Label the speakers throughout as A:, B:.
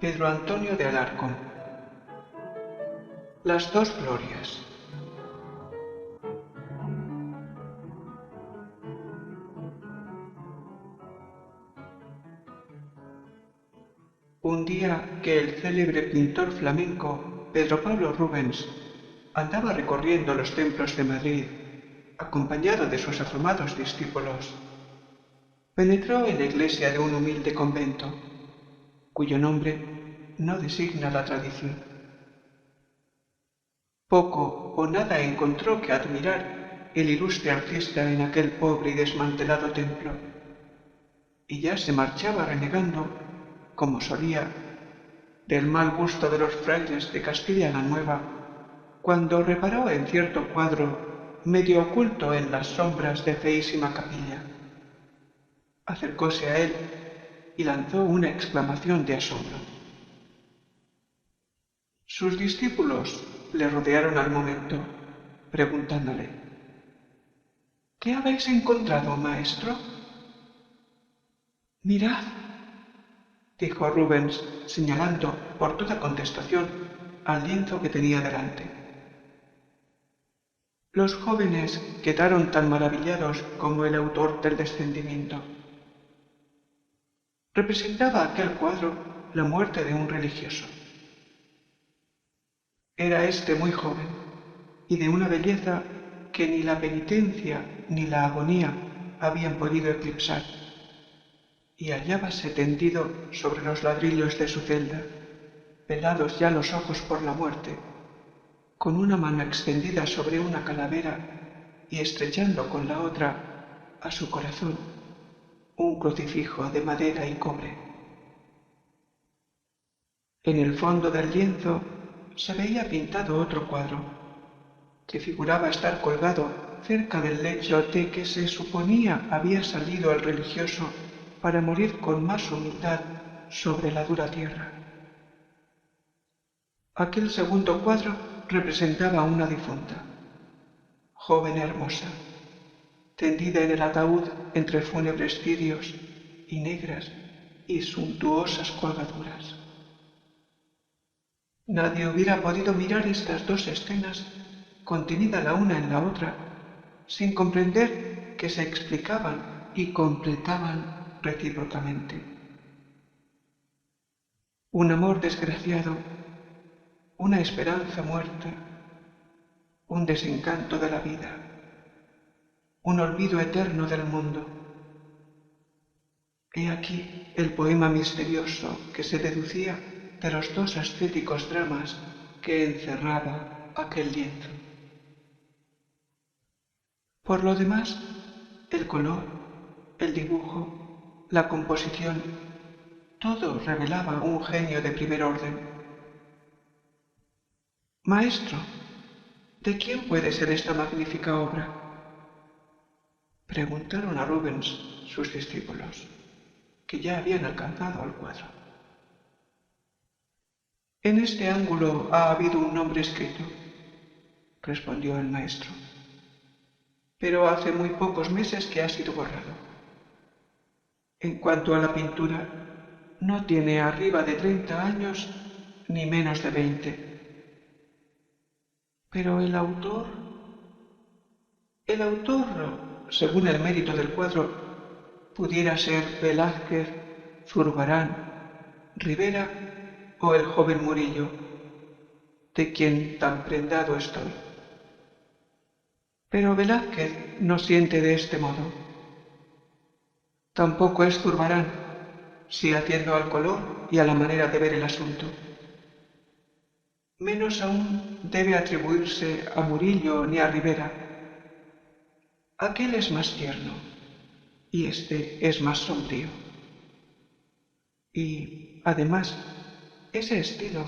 A: Pedro Antonio de Alarcón. Las dos glorias. Un día que el célebre pintor flamenco Pedro Pablo Rubens andaba recorriendo los templos de Madrid, acompañado de sus afamados discípulos, penetró en la iglesia de un humilde convento, cuyo nombre no designa la tradición. Poco o nada encontró que admirar el ilustre artista en aquel pobre y desmantelado templo, y ya se marchaba renegando, como solía, del mal gusto de los frailes de Castilla la Nueva, cuando reparó en cierto cuadro medio oculto en las sombras de feísima capilla. Acercóse a él y lanzó una exclamación de asombro. Sus discípulos le rodearon al momento, preguntándole: ¿Qué habéis encontrado, maestro? Mirad, dijo Rubens, señalando por toda contestación al lienzo que tenía delante. Los jóvenes quedaron tan maravillados como el autor del Descendimiento. Representaba aquel cuadro la muerte de un religioso. Era éste muy joven y de una belleza que ni la penitencia ni la agonía habían podido eclipsar, y hallábase tendido sobre los ladrillos de su celda, velados ya los ojos por la muerte, con una mano extendida sobre una calavera y estrechando con la otra a su corazón un crucifijo de madera y cobre. En el fondo del lienzo se veía pintado otro cuadro, que figuraba estar colgado cerca del lecho de que se suponía había salido el religioso para morir con más humildad sobre la dura tierra. Aquel segundo cuadro representaba a una difunta, joven y hermosa, tendida en el ataúd entre fúnebres cirios y negras y suntuosas colgaduras. Nadie hubiera podido mirar estas dos escenas, contenida la una en la otra, sin comprender que se explicaban y completaban recíprocamente. Un amor desgraciado, una esperanza muerta, un desencanto de la vida, un olvido eterno del mundo. He aquí el poema misterioso que se deducía de los dos ascéticos dramas que encerraba aquel lienzo. Por lo demás, el color, el dibujo, la composición, todo revelaba un genio de primer orden. Maestro, ¿de quién puede ser esta magnífica obra?, preguntaron a Rubens sus discípulos, que ya habían alcanzado al cuadro. En este ángulo ha habido un nombre escrito, respondió el maestro, pero hace muy pocos meses que ha sido borrado. En cuanto a la pintura, no tiene arriba de 30 años ni menos de 20. Pero el autor, según el mérito del cuadro, pudiera ser Velázquez, Zurbarán, Rivera o el joven Murillo, de quien tan prendado estoy. Pero Velázquez no siente de este modo. Tampoco es Zurbarán, si atiendo al color y a la manera de ver el asunto. Menos aún debe atribuirse a Murillo ni a Rivera. Aquel es más tierno y este es más sombrío. Y, además, ese estilo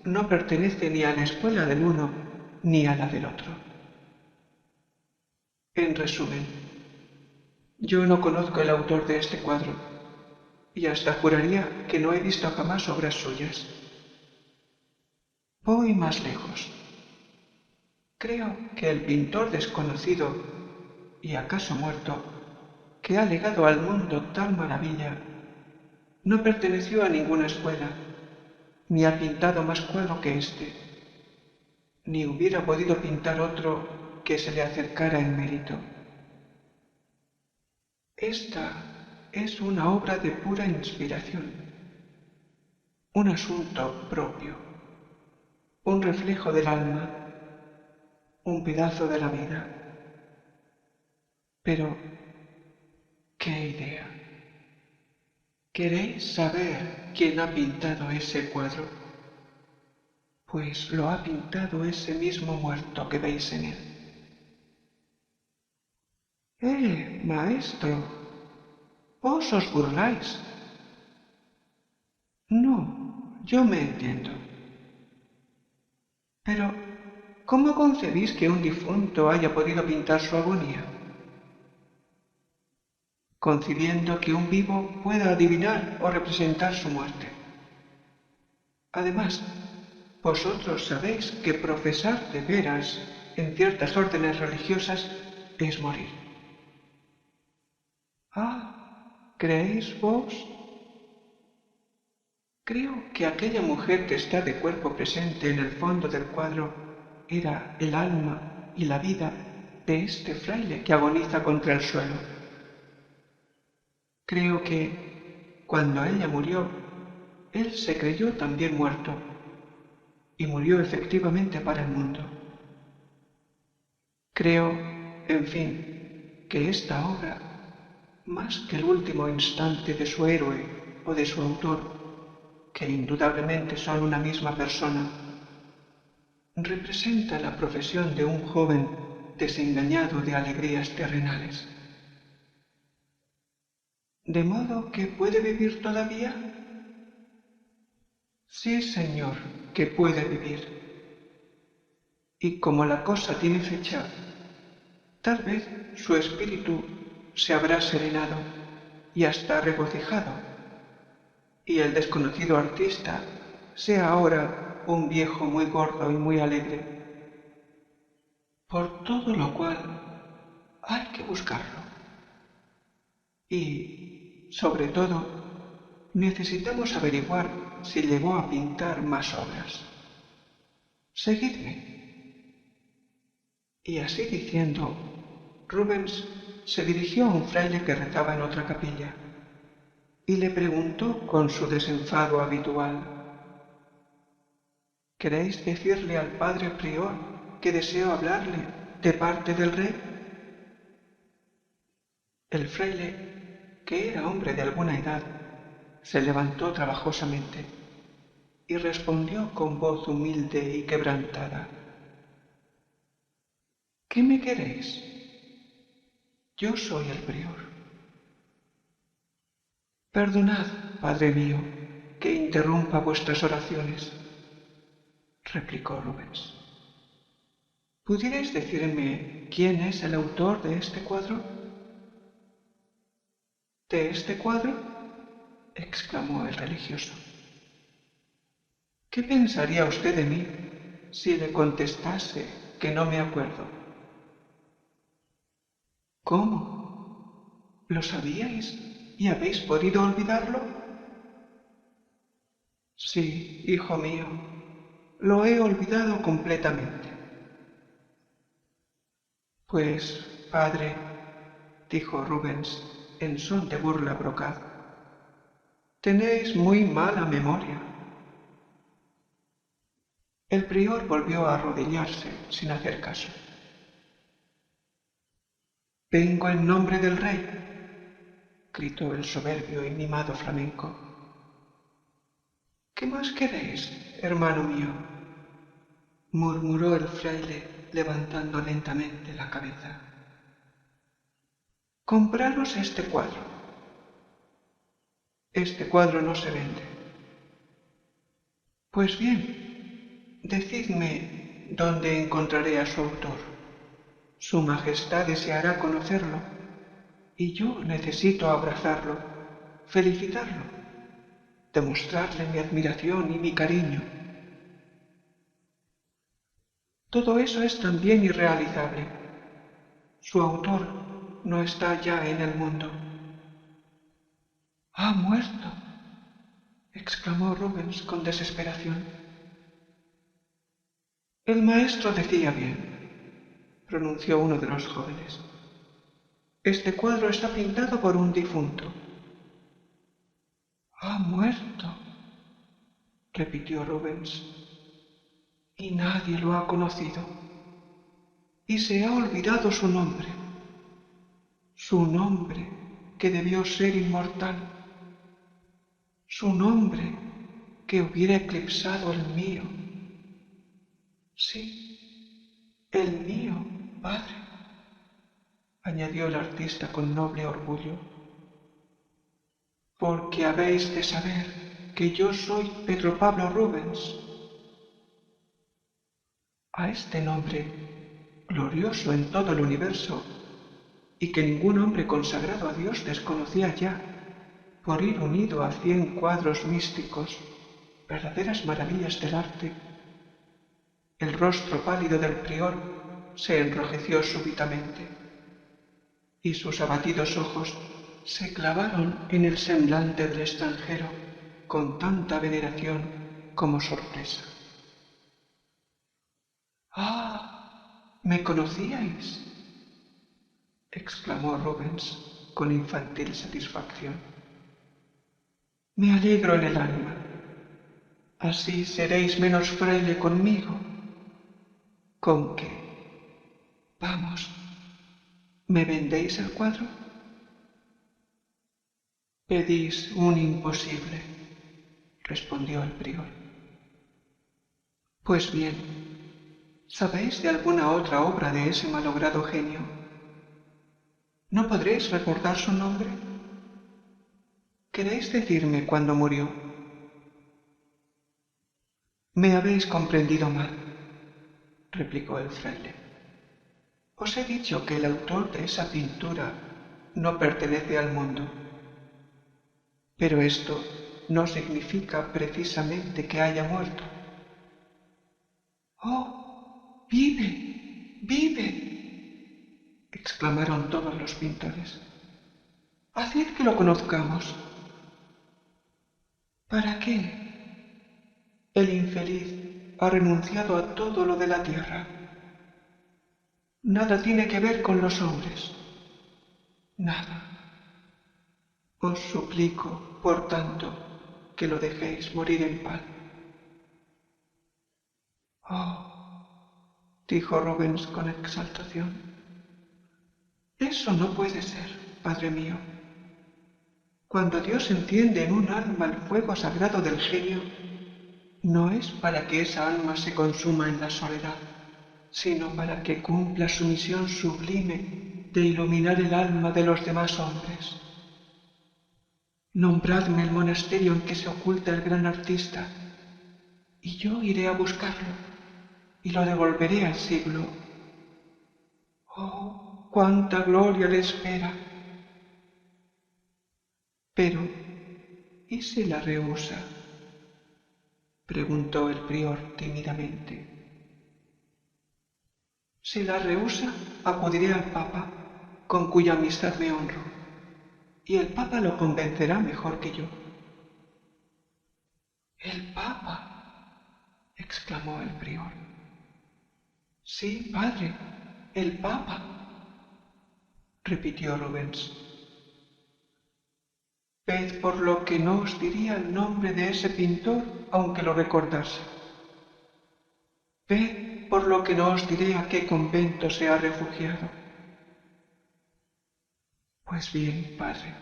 A: no pertenece ni a la escuela del uno ni a la del otro. En resumen, yo no conozco el autor de este cuadro y hasta juraría que no he visto jamás obras suyas. Voy más lejos. Creo que el pintor desconocido y acaso muerto, que ha legado al mundo tal maravilla, no perteneció a ninguna escuela, ni ha pintado más cuadro que este, ni hubiera podido pintar otro que se le acercara en mérito. Esta es una obra de pura inspiración, un asunto propio, un reflejo del alma, un pedazo de la vida. Pero, ¿qué idea? ¿Queréis saber quién ha pintado ese cuadro? Pues lo ha pintado ese mismo muerto que veis en él. Maestro, vos os burláis. No, yo me entiendo. Pero, ¿cómo concebís que un difunto haya podido pintar su agonía? Concibiendo que un vivo pueda adivinar o representar su muerte. Además, vosotros sabéis que profesar de veras en ciertas órdenes religiosas es morir. ¿Creéis vos? Creo que aquella mujer que está de cuerpo presente en el fondo del cuadro era el alma y la vida de este fraile que agoniza contra el suelo. Creo que, cuando ella murió, él se creyó también muerto y murió efectivamente para el mundo. Creo, en fin, que esta obra, más que el último instante de su héroe o de su autor, que indudablemente son una misma persona, representa la profesión de un joven desengañado de alegrías terrenales. ¿De modo que puede vivir todavía? Sí, señor, que puede vivir. Y como la cosa tiene fecha, tal vez su espíritu se habrá serenado y hasta regocijado, y el desconocido artista sea ahora un viejo muy gordo y muy alegre. Por todo lo cual hay que buscarlo. Y, sobre todo, necesitamos averiguar si llegó a pintar más obras. Seguidme. Y así diciendo, Rubens se dirigió a un fraile que rezaba en otra capilla y le preguntó con su desenfado habitual: ¿Queréis decirle al padre prior que deseo hablarle de parte del rey? El fraile, que era hombre de alguna edad, se levantó trabajosamente y respondió con voz humilde y quebrantada: ¿Qué me queréis? Yo soy el prior. Perdonad, padre mío, que interrumpa vuestras oraciones, replicó Rubens. ¿Pudierais decirme quién es el autor de este cuadro? ¿De este cuadro?, exclamó el religioso. ¿Qué pensaría usted de mí si le contestase que no me acuerdo? ¿Cómo? ¿Lo sabíais y habéis podido olvidarlo? Sí, hijo mío, lo he olvidado completamente. Pues, padre, dijo Rubens en son de burla brocaz, tenéis muy mala memoria. El prior volvió a arrodillarse sin hacer caso. Vengo en nombre del rey, gritó el soberbio y mimado flamenco. ¿Qué más queréis, hermano mío?, murmuró el fraile levantando lentamente la cabeza. Compraros este cuadro. Este cuadro no se vende. Pues bien, decidme dónde encontraré a su autor. Su Majestad deseará conocerlo, y yo necesito abrazarlo, felicitarlo, demostrarle mi admiración y mi cariño. Todo eso es también irrealizable. Su autor no está ya en el mundo. Ha muerto. exclamó Rubens con desesperación. El maestro decía bien, pronunció uno de los jóvenes. Este cuadro está pintado por un difunto. Ha muerto, repitió Rubens, y nadie lo ha conocido. Y se ha olvidado su nombre que debió ser inmortal, su nombre que hubiera eclipsado el mío. Sí, el mío, padre, añadió el artista con noble orgullo, porque habéis de saber que yo soy Pedro Pablo Rubens. A este nombre, glorioso en todo el universo, y que ningún hombre consagrado a Dios desconocía ya, por ir unido a 100 cuadros místicos, verdaderas maravillas del arte, el rostro pálido del prior se enrojeció súbitamente, y sus abatidos ojos se clavaron en el semblante del extranjero con tanta veneración como sorpresa. ¡Ah! ¿Me conocíais?, exclamó Rubens con infantil satisfacción. Me alegro en el alma. Así seréis menos fraile conmigo. ¿Con qué? Vamos, ¿me vendéis el cuadro? Pedís un imposible, respondió el prior. Pues bien, ¿sabéis de alguna otra obra de ese malogrado genio? ¿No podréis recordar su nombre? ¿Queréis decirme cuándo murió? Me habéis comprendido mal, replicó el fraile. Os he dicho que el autor de esa pintura no pertenece al mundo. Pero esto no significa precisamente que haya muerto. ¡Oh! ¡Vive! ¡Vive! Exclamaron todos los pintores. Haced que lo conozcamos. ¿Para qué? El infeliz ha renunciado a todo lo de la tierra. Nada tiene que ver con los hombres. Nada. Os suplico, por tanto, que lo dejéis morir en paz. Oh, dijo Rubens con exaltación. Eso no puede ser, padre mío. Cuando Dios enciende en un alma el fuego sagrado del genio, no es para que esa alma se consuma en la soledad, sino para que cumpla su misión sublime de iluminar el alma de los demás hombres. Nombradme el monasterio en que se oculta el gran artista, y yo iré a buscarlo, y lo devolveré al siglo. ¡Oh, cuánta gloria le espera! Pero, ¿y si la rehúsa?, preguntó el prior tímidamente. Si la rehúsa, acudiré al Papa, con cuya amistad me honro, y el Papa lo convencerá mejor que yo. ¿El Papa?, exclamó el prior. Sí, padre, el Papa, repitió Rubens. Ved por lo que no os diría el nombre de ese pintor, aunque lo recordase. Ved por lo que no os diré a qué convento se ha refugiado. Pues bien, padre,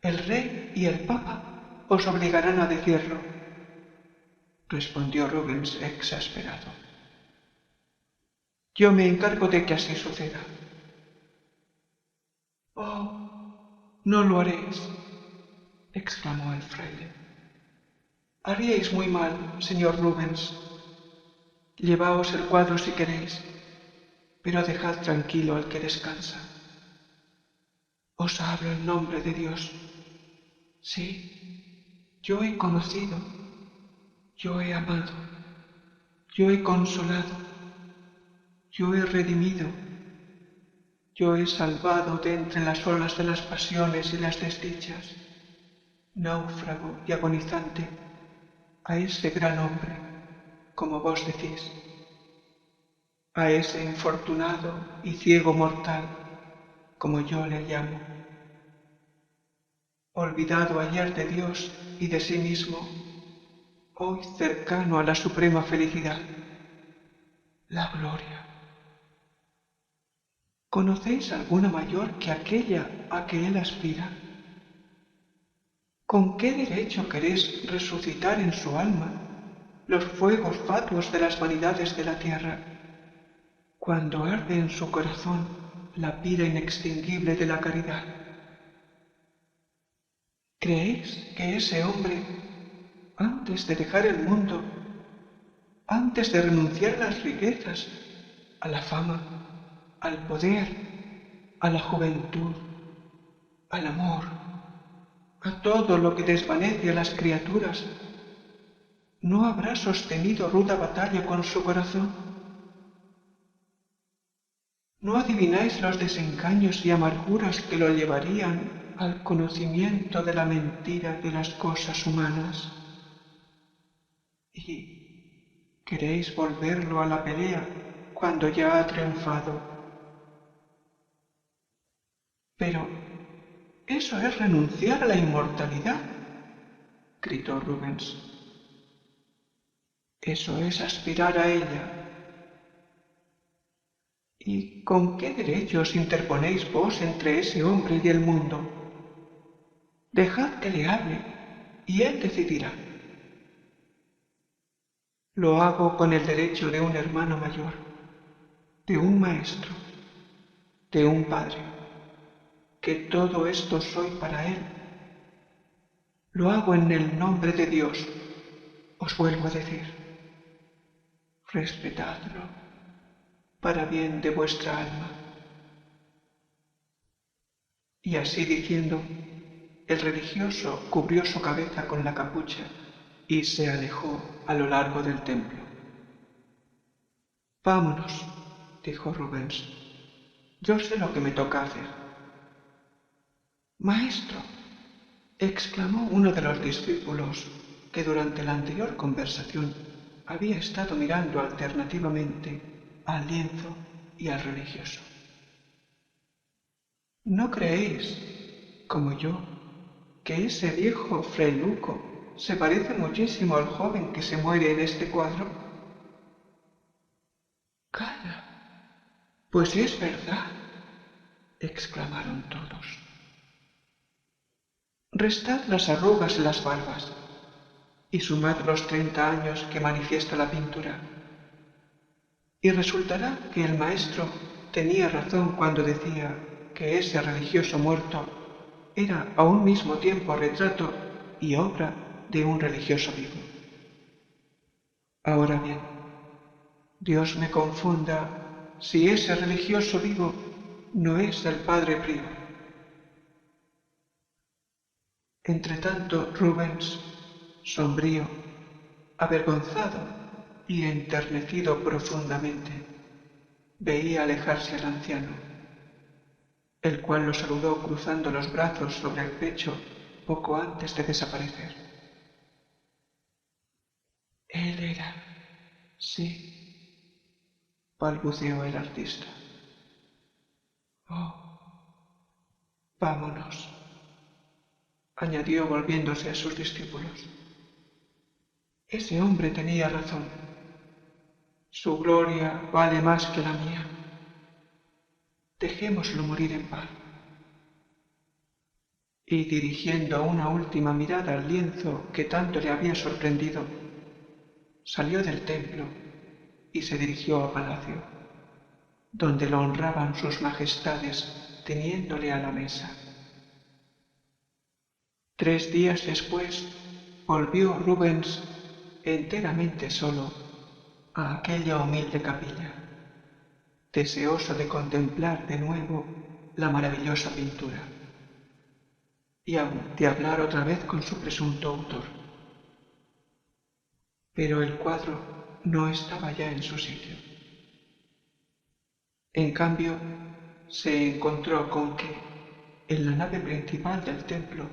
A: el rey y el papa os obligarán a decirlo, respondió Rubens exasperado. Yo me encargo de que así suceda. Oh, no lo haréis, exclamó el fraile. Haríais muy mal, señor Rubens. Llevaos el cuadro si queréis, pero dejad tranquilo al que descansa. Os hablo en nombre de Dios. Sí, yo he conocido, yo he amado, yo he consolado, yo he redimido, yo he salvado de entre las olas de las pasiones y las desdichas. náufrago y agonizante, a ese gran hombre, como vos decís, a ese infortunado y ciego mortal, como yo le llamo, olvidado ayer de Dios y de sí mismo, hoy cercano a la suprema felicidad, la gloria. ¿Conocéis alguna mayor que aquella a que él aspira? ¿Con qué derecho queréis resucitar en su alma los fuegos fatuos de las vanidades de la tierra, cuando arde en su corazón la pira inextinguible de la caridad? ¿Creéis que ese hombre, antes de dejar el mundo, antes de renunciar a las riquezas, a la fama, al poder, a la juventud, al amor, a todo lo que desvanece a las criaturas, no habrá sostenido ruda batalla con su corazón? ¿No adivináis los desengaños y amarguras que lo llevarían al conocimiento de la mentira de las cosas humanas? ¿Y queréis volverlo a la pelea cuando ya ha triunfado? Pero eso es renunciar a la inmortalidad, gritó Rubens. Eso es aspirar a ella. ¿Y con qué derecho os interponéis vos entre ese hombre y el mundo? Dejad que le hable y él decidirá. Lo hago con el derecho de un hermano mayor, de un maestro, de un padre, que todo esto soy para él. Lo hago en el nombre de Dios, os vuelvo a decir. Respetadlo, para bien de vuestra alma. Y así diciendo, el religioso cubrió su cabeza con la capucha y se alejó a lo largo del templo. Vámonos, dijo Rubens. Yo sé lo que me toca hacer. Maestro, exclamó uno de los discípulos que durante la anterior conversación había estado mirando alternativamente al lienzo y al religioso. ¿No creéis, como yo, que ese viejo Fray Luco se parece muchísimo al joven que se muere en este cuadro? Calla, pues es verdad, exclamaron todos. Restad las arrugas en las barbas y sumad los 30 años que manifiesta la pintura, y resultará que el maestro tenía razón cuando decía que ese religioso muerto era a un mismo tiempo retrato y obra de un religioso vivo. Ahora bien, Dios me confunda si ese religioso vivo no es el padre prior. Entretanto, Rubens, sombrío, avergonzado y enternecido profundamente, veía alejarse al anciano, el cual lo saludó cruzando los brazos sobre el pecho poco antes de desaparecer. Él era, sí, balbuceó el artista. Oh, vámonos, añadió volviéndose a sus discípulos. Ese hombre tenía razón. Su gloria vale más que la mía. Dejémoslo morir en paz. Y dirigiendo una última mirada al lienzo que tanto le había sorprendido, salió del templo y se dirigió a palacio, donde lo honraban sus majestades teniéndole a la mesa. 3 días después volvió Rubens enteramente solo a aquella humilde capilla, deseoso de contemplar de nuevo la maravillosa pintura y aun de hablar otra vez con su presunto autor. Pero el cuadro no estaba ya en su sitio. En cambio, se encontró con que, en la nave principal del templo,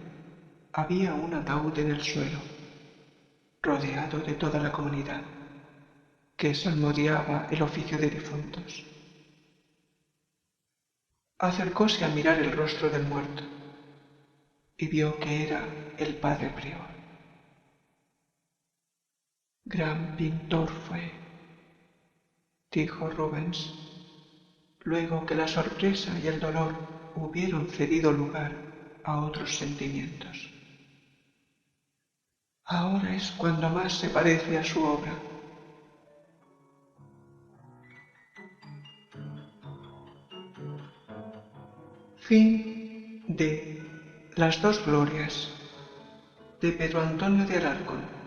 A: había un ataúd en el suelo, rodeado de toda la comunidad, que salmodiaba el oficio de difuntos. Acercóse a mirar el rostro del muerto y vio que era el padre prior. Gran pintor fue, dijo Rubens, luego que la sorpresa y el dolor hubieron cedido lugar a otros sentimientos. Ahora es cuando más se parece a su obra. Fin de Las dos glorias de Pedro Antonio de Alarcón.